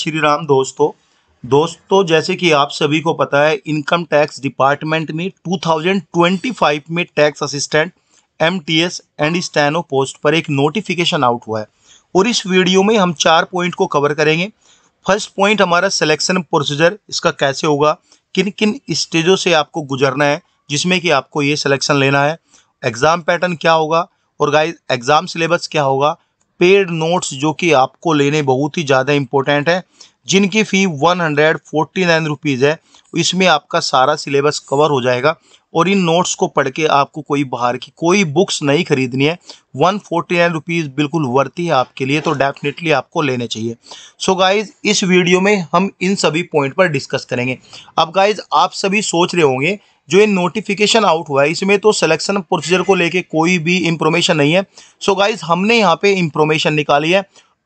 श्री राम दोस्तों जैसे कि आप सभी को पता है इनकम टैक्स डिपार्टमेंट में 2025 में tax assistant MTS and steno post पर एक नोटिफिकेशन आउट हुआ है और इस वीडियो में हम 4 पॉइंट को कवर करेंगे। फर्स्ट पॉइंट हमारा सिलेक्शन प्रोसीजर, इसका कैसे होगा, किन किन स्टेजों से आपको गुजरना है जिसमें कि आपको ये सिलेक्शन लेना है, एग्जाम पैटर्न क्या होगा और गाइस एग्जाम सिलेबस क्या होगा, पेड नोट्स जो कि आपको लेने बहुत ही ज़्यादा इंपॉर्टेंट है जिनकी फ़ी 149 रुपीज़ है। इसमें आपका सारा सिलेबस कवर हो जाएगा और इन नोट्स को पढ़ के आपको कोई बाहर की कोई बुक्स नहीं खरीदनी है। 149 रुपीज़ बिल्कुल वर्ती है आपके लिए, तो डेफिनेटली आपको लेने चाहिए। सो गाइज इस वीडियो में हम इन सभी पॉइंट पर डिस्कस करेंगे। अब गाइज आप सभी सोच रहे होंगे जो ये नोटिफिकेशन आउट हुआ है इसमें तो सिलेक्शन प्रोसीजर को लेके कोई भी इंफॉर्मेशन नहीं है। सो गाइज हमने यहाँ पे इंफॉर्मेशन निकाली है।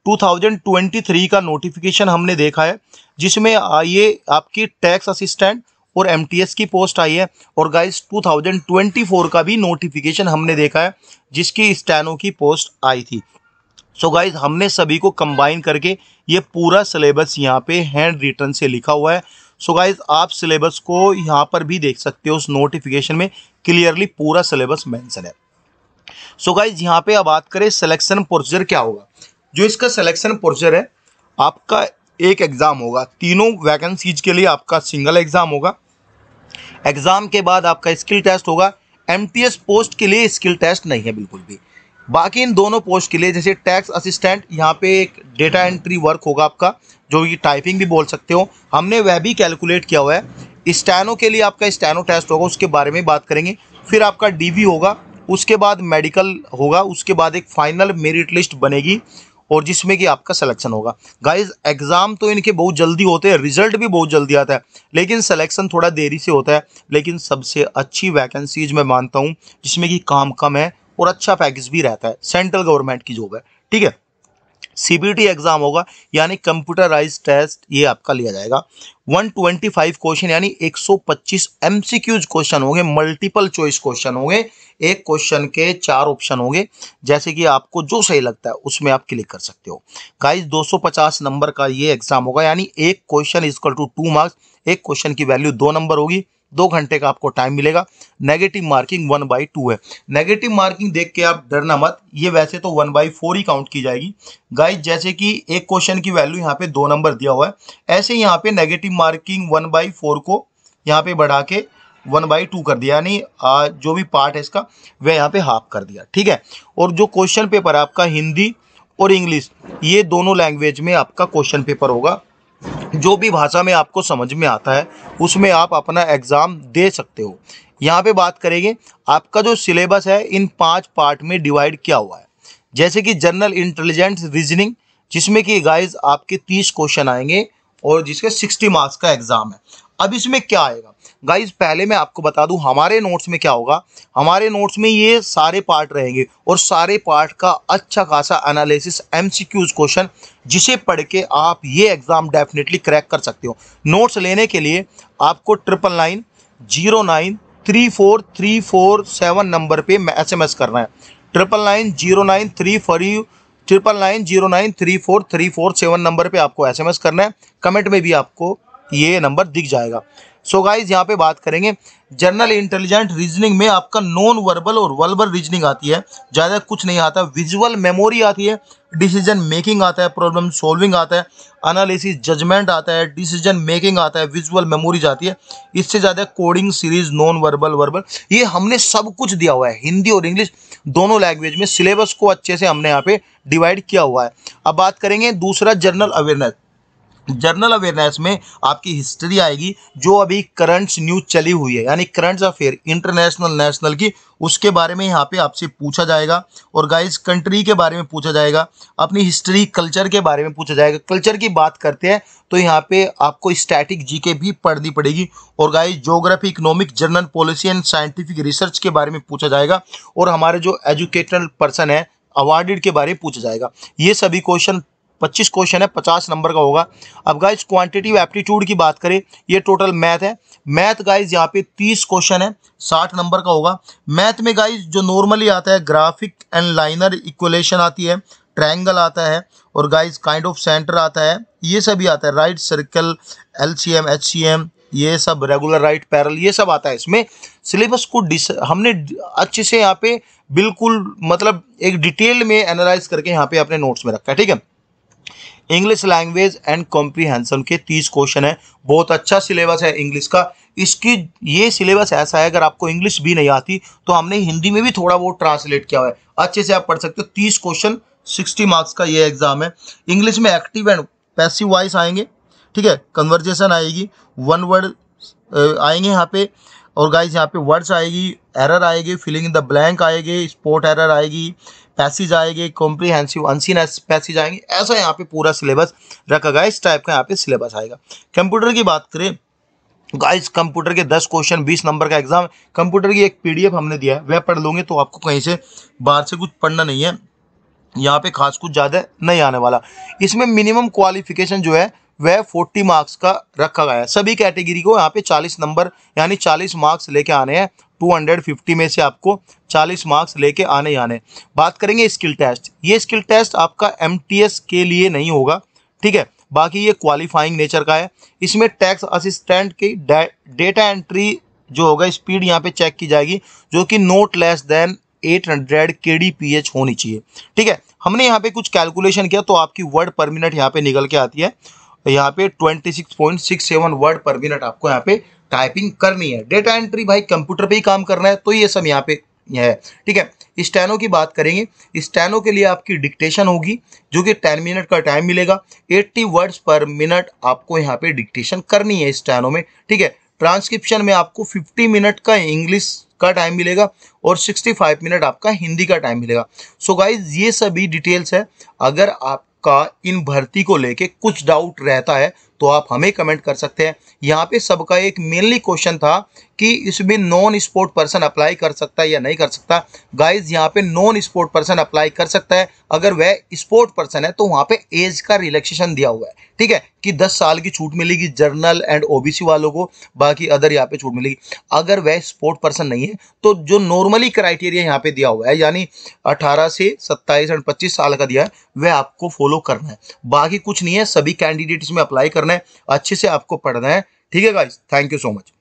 2023 का नोटिफिकेशन हमने देखा है जिसमें ये आपकी टैक्स असिस्टेंट और एमटीएस की पोस्ट आई है और गाइस 2024 का भी नोटिफिकेशन हमने देखा है जिसकी स्टेनो की पोस्ट आई थी। सो गाइस हमने सभी को कंबाइन करके ये पूरा सिलेबस यहाँ पे हैंड रिटन से लिखा हुआ है। सो गाइस आप सिलेबस को यहाँ पर भी देख सकते हो, उस नोटिफिकेशन में क्लियरली पूरा सिलेबस मेंशन है। सो गाइस यहाँ पे अब बात करें सिलेक्शन प्रोसीजर क्या होगा। जो इसका सिलेक्शन प्रोसीजर है, आपका एक एग्जाम होगा, तीनों वैकेंसीज के लिए आपका सिंगल एग्जाम होगा। एग्जाम के बाद आपका स्किल टेस्ट होगा। एमटीएस पोस्ट के लिए स्किल टेस्ट नहीं है बिल्कुल भी। बाकी इन दोनों पोस्ट के लिए जैसे टैक्स असिस्टेंट, यहाँ पे एक डेटा एंट्री वर्क होगा आपका, जो ये टाइपिंग भी बोल सकते हो, हमने वह भी कैलकुलेट किया हुआ है। स्टेनो के लिए आपका स्टेनो टेस्ट होगा, उसके बारे में बात करेंगे। फिर आपका डीवी होगा, उसके बाद मेडिकल होगा, उसके बाद एक फाइनल मेरिट लिस्ट बनेगी और जिसमें कि आपका सिलेक्शन होगा। गाइज एग्जाम तो इनके बहुत जल्दी होते हैं, रिजल्ट भी बहुत जल्दी आता है, लेकिन सिलेक्शन थोड़ा देरी से होता है। लेकिन सबसे अच्छी वैकेंसीज मैं मानता हूं जिसमें कि काम कम है और अच्छा पैकेज भी रहता है, सेंट्रल गवर्नमेंट की जॉब है, ठीक है। सीबीटी एग्जाम होगा यानी कंप्यूटराइज टेस्ट, ये आपका लिया जाएगा। 125 क्वेश्चन यानी 125 एमसीक्यूज क्वेश्चन होंगे, मल्टीपल चॉइस क्वेश्चन होंगे। एक क्वेश्चन के 4 ऑप्शन होंगे, जैसे कि आपको जो सही लगता है उसमें आप क्लिक कर सकते हो। गाइस 250 नंबर का ये एग्जाम होगा यानी एक क्वेश्चन इक्वल टू 2 मार्क्स। एक क्वेश्चन की वैल्यू 2 नंबर होगी, 2 घंटे का आपको टाइम मिलेगा। नेगेटिव मार्किंग 1/2 है। नेगेटिव मार्किंग देख के आप डरना मत, ये वैसे तो 1/4 ही काउंट की जाएगी। गाइस जैसे कि एक क्वेश्चन की वैल्यू यहाँ पे 2 नंबर दिया हुआ है, ऐसे यहाँ पे नेगेटिव मार्किंग 1/4 को यहाँ पे बढ़ा के 1/2 कर दिया, यानी जो भी पार्ट है इसका वह यहाँ पे हाफ कर दिया, ठीक है। और जो क्वेश्चन पेपर है आपका हिंदी और इंग्लिश, ये दोनों लैंग्वेज में आपका क्वेश्चन पेपर होगा। जो भी भाषा में आपको समझ में आता है उसमें आप अपना एग्जाम दे सकते हो। यहाँ पे बात करेंगे आपका जो सिलेबस है इन 5 पार्ट में डिवाइड किया हुआ है। जैसे कि जनरल इंटेलिजेंस रीजनिंग, जिसमें कि गाइस आपके 30 क्वेश्चन आएंगे और जिसके 60 मार्क्स का एग्जाम है। अब इसमें क्या आएगा गाइस, पहले मैं आपको बता दूं हमारे नोट्स में क्या होगा। हमारे नोट्स में ये सारे पार्ट रहेंगे और सारे पार्ट का अच्छा खासा एनालिसिस, एमसीक्यूज क्वेश्चन, जिसे पढ़ के आप ये एग्जाम डेफिनेटली क्रैक कर सकते हो। नोट्स लेने के लिए आपको 9999093447 नंबर पे SMS करना है। 9999093447 नंबर पे आपको SMS करना है। कमेंट में भी आपको ये नंबर दिख जाएगा। सो गाइज यहाँ पे बात करेंगे जनरल इंटेलिजेंट रीजनिंग में आपका नॉन वर्बल और वर्बल रीजनिंग आती है, ज़्यादा कुछ नहीं आता। विजुअल मेमोरी आती है, डिसीजन मेकिंग आता है, प्रॉब्लम सॉल्विंग आता है, एनालिसिस जजमेंट आता है, डिसीजन मेकिंग आता है, विजुअल मेमोरीज आती है। इससे ज़्यादा coding series, non verbal, verbal, ये हमने सब कुछ दिया हुआ है। हिंदी और इंग्लिश दोनों लैंग्वेज में सिलेबस को अच्छे से हमने यहाँ पे डिवाइड किया हुआ है। अब बात करेंगे दूसरा जनरल अवेयरनेस। जनरल अवेयरनेस में आपकी हिस्ट्री आएगी, जो अभी करंट न्यूज चली हुई है यानी करंट अफेयर इंटरनेशनल नेशनल की, उसके बारे में यहाँ पे आपसे पूछा जाएगा। और गाइस कंट्री के बारे में पूछा जाएगा, अपनी हिस्ट्री कल्चर के बारे में पूछा जाएगा। कल्चर की बात करते हैं तो यहाँ पे आपको स्टैटिक जीके भी पढ़नी पड़ेगी। और guys geography, economic, general policy and scientific research के बारे में पूछा जाएगा। और हमारे जो एजुकेशनल पर्सन है अवार्डेड के बारे में पूछा जाएगा। ये सभी क्वेश्चन 25 क्वेश्चन है, 50 नंबर का होगा। अब गाइज क्वांटिटिव एप्टीट्यूड की बात करें, ये टोटल मैथ है। मैथ गाइज यहाँ पे 30 क्वेश्चन है, 60 नंबर का होगा। मैथ में गाइज जो नॉर्मली आता है ग्राफिक एंड लाइनर इक्वेशन आती है, ट्रायंगल आता है और गाइस काइंड ऑफ सेंटर आता है, ये सभी आता है, राइट सर्कल, LCM, HCM, ये सब रेगुलर राइट पैरेलल, ये सब आता है इसमें। सिलेबस को हमने अच्छे से यहाँ पे बिल्कुल मतलब एक डिटेल में एनालाइज करके यहाँ पे अपने नोट्स में रखा है, ठीक है। इंग्लिश लैंग्वेज एंड कॉम्प्रीहेंशन के 30 क्वेश्चन है, बहुत अच्छा सिलेबस है इंग्लिश का। इसकी ये सिलेबस ऐसा है, अगर आपको इंग्लिश भी नहीं आती तो हमने हिंदी में भी थोड़ा बहुत ट्रांसलेट किया हुआ है, अच्छे से आप पढ़ सकते हो। 30 क्वेश्चन, 60 मार्क्स का ये एग्जाम है। इंग्लिश में एक्टिव एंड पैसिव वॉइस आएंगे, ठीक है, कन्वर्जेशन आएगी, वन वर्ड आएंगे यहाँ पे, और गाइस यहाँ पे वर्ड्स आएगी, एरर आएगी, फिलिंग इन द ब्लैंक आएगी, स्पॉट एरर आएगी, पैसेज आएंगे, कॉम्प्रीहेंसिव अनसीन पैसेज आएंगे। ऐसा यहाँ पे पूरा सिलेबस रखा गया, इस टाइप का यहाँ पे सिलेबस आएगा। कंप्यूटर की बात करें गाइस, कंप्यूटर के 10 क्वेश्चन, 20 नंबर का एग्जाम। कंप्यूटर की एक PDF हमने दिया है, वह पढ़ लोगे तो आपको कहीं से बाहर से कुछ पढ़ना नहीं है, यहाँ पे खास कुछ ज़्यादा नहीं आने वाला। इसमें मिनिमम क्वालिफिकेशन जो है वह 40 मार्क्स का रखा गया है। सभी कैटेगरी को यहाँ पे 40 नंबर यानी 40 मार्क्स लेके आने हैं। 250 में से आपको 40 मार्क्स लेके आने ही आने। बात करेंगे स्किल टेस्ट, ये स्किल टेस्ट आपका MTS के लिए नहीं होगा, ठीक है, बाकी ये क्वालिफाइंग नेचर का है। इसमें टैक्स असिस्टेंट की डेटा एंट्री जो होगा स्पीड यहाँ पे चेक की जाएगी, जो कि नॉट लेस देन 800 kbps होनी चाहिए, ठीक है। हमने यहाँ पे कुछ कैलकुलेशन किया तो आपकी वर्ड पर मिनट यहाँ पे निकल के आती है, यहाँ पे 26.67 वर्ड पर मिनट आपको यहाँ पे टाइपिंग करनी है। डेटा एंट्री भाई कंप्यूटर पे ही काम करना है, तो ये सब यहाँ पे है, ठीक है। स्टेनो की बात करेंगे, स्टेनो के लिए आपकी डिक्टेशन होगी, जो कि 10 मिनट का टाइम मिलेगा। 80 वर्ड्स पर मिनट आपको यहाँ पे डिक्टेशन करनी है स्टेनो में, ठीक है। ट्रांसक्रिप्शन में आपको 50 मिनट का इंग्लिश का टाइम मिलेगा और 65 मिनट आपका हिंदी का टाइम मिलेगा। सो गाइज ये सभी डिटेल्स है। अगर आपका इन भर्ती को लेके कुछ डाउट रहता है तो आप हमें कमेंट कर सकते हैं। यहाँ पे सबका एक मेनली क्वेश्चन था कि इसमें नॉन स्पोर्ट पर्सन अप्लाई कर सकता है या नहीं कर सकता। गाइज यहाँ पे नॉन स्पोर्ट पर्सन अप्लाई कर सकता है, अगर वह स्पोर्ट पर्सन है तो वहाँ पे एज का रिलैक्सेशन दिया हुआ है, ठीक है, कि 10 साल की छूट मिलेगी जनरल एंड OBC वालों को, बाकी अदर यहाँ पे छूट मिलेगी। अगर वह स्पोर्ट पर्सन नहीं है तो जो नॉर्मली क्राइटेरिया यहाँ पे दिया हुआ है, यानी 18 से 27 एंड 25 साल का दिया है, वह आपको फॉलो करना है। बाकी कुछ नहीं है, सभी कैंडिडेट इसमें अप्लाई करना है, अच्छे से आपको पढ़ना है, ठीक है guys. Thank you so much.